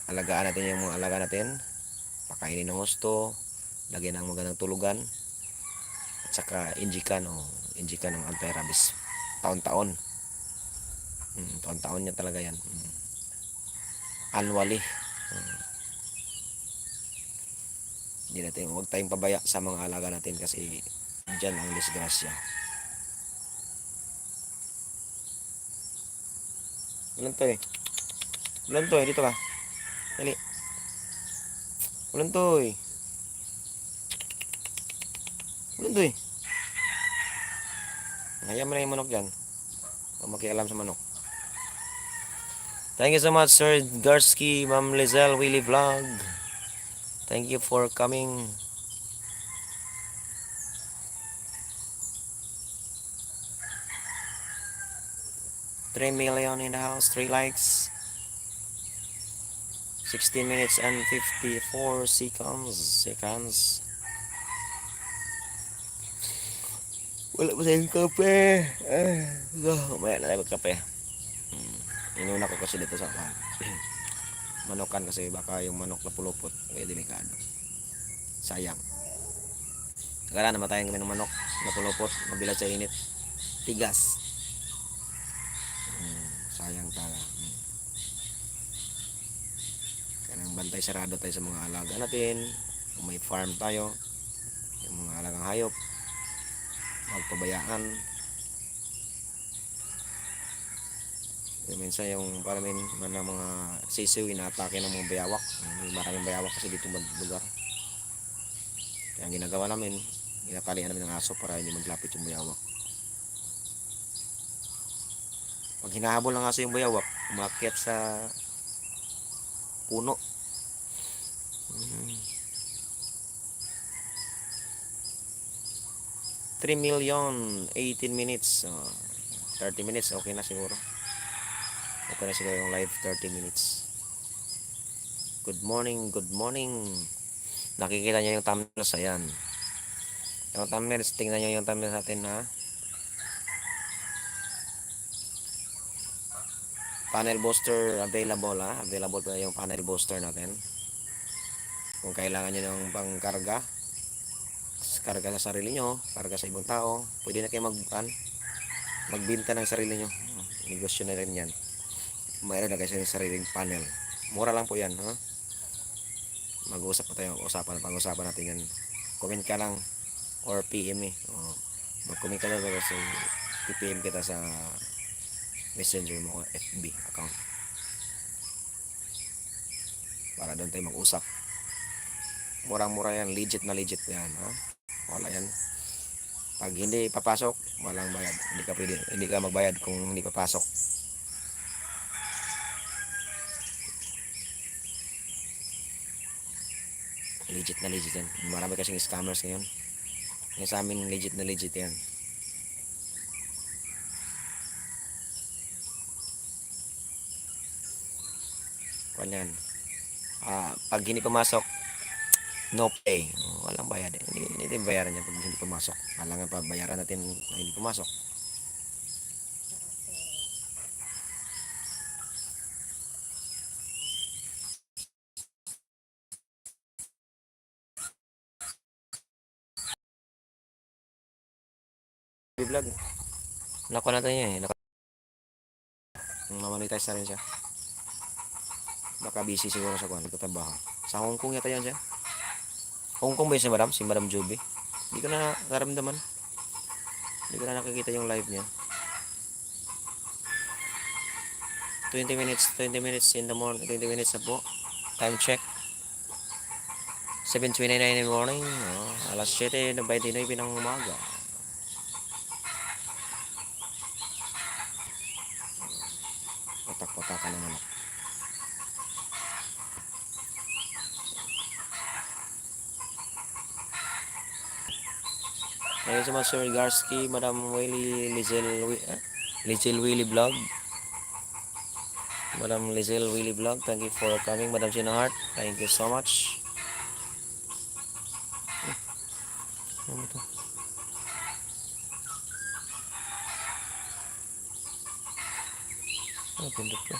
alagaan natin yung mga alaga natin, pakainin ng gusto, lagyan ng magandang tulugan, at saka injikan ng anti-rabies taon-taon. Taon-taon niya talaga yan. Annually. Hindi natin, huwag tayong pabaya sa mga alaga natin kasi dyan ang disgrasya. Ulan to eh. Ulan to eh, dito ka. Dali. Ulan to eh. Ulan to eh. Hayaan mo na yung manok dyan. Huwag makialam sa manok. Thank you so much, Sir Garsky, Ma'am Lizelle, Willie Vlog. Thank you for coming. $3 million in the house, 3 likes. 16 minutes and 54 seconds. Wala pa tayong kape. Umaya na tayo magkape. Inuna ko kasi dito sa manokan kasi baka yung manok na pulupot. Kaya delikado. Sayang. Kaya namatayan kami ng manok na pulupot. Mabilad sa init. Tigas. Sayang talaga. Kaya nang bantay sarado tayo sa mga alaga natin. Kung may farm tayo. Yung mga alagang hayop. Magpabayaan. Minsan yung paramin ng mga sisiw inaatake ng mga bayawak. May maraming bayawak kasi dito lugar. Kaya ang ginagawa namin, inatalian namin ng aso para hindi maglapit yung bayawak. Pag hinahabol ng aso yung bayawak, umakyat sa puno. 3 million, 18 minutes. 30 minutes, okay na siguro. Okay na siguro yung live 30 minutes. Good morning, good morning. Nakikita nyo yung thumbnails, ayan. Yung thumbnails, tingnan nyo yung thumbnails natin ha. Panel booster available ha. Available pa yung panel booster natin. Kung kailangan nyo ng pangkarga, karga sa sarili nyo, karga sa ibang tao, pwede na kayo magbinta ng sarili nyo. Negosyo na rin yan. Mayroon na kayo sa sariling panel. Mura lang po yan ha. Mag-uusap pa tayo, pag-usapan natin yan. Comment ka lang or PM me. Mag-comment ka lang kasi i-PM kita sa messenger mo o FB account para doon tayo mag-usap. Murang-mura yan, legit na legit yan ha? Wala yan. Pag hindi papasok, walang bayad. Hindi ka magbayad kung hindi papasok. Legit na legit yan. Marami kasing scammers ngayon. Ngayon sa amin legit na legit yan. Kanyan. Pag hindi pumasok, no pay. Walang bayad. Hindi bayaran niya pag hindi pumasok. Kailangan pa bayaran natin na hindi pumasok. Vlog. Nakuha natin niya eh. Mamonetize na rin siya. Baka busy siguro sa kuwan. Nagtatrabaho. Sa Hong Kong yata yan siya. Hong Kong ba yun si Madam? Si Madam Joby? Hindi ko na naramdaman. Hindi ko na nakikita yung live niya. 20 minutes in the morning. 20 minutes na po. Time check. 7:29 in the morning. Alas 7:29 ng umaga. Patak-patakan naman ako. Thank you so much, Sir Garsky, Madam Lizelle Willie Vlog. Madam Lizelle Willie Vlog, thank you for coming. Madam Sinahart, thank you so much. Ano to? Pindot ko.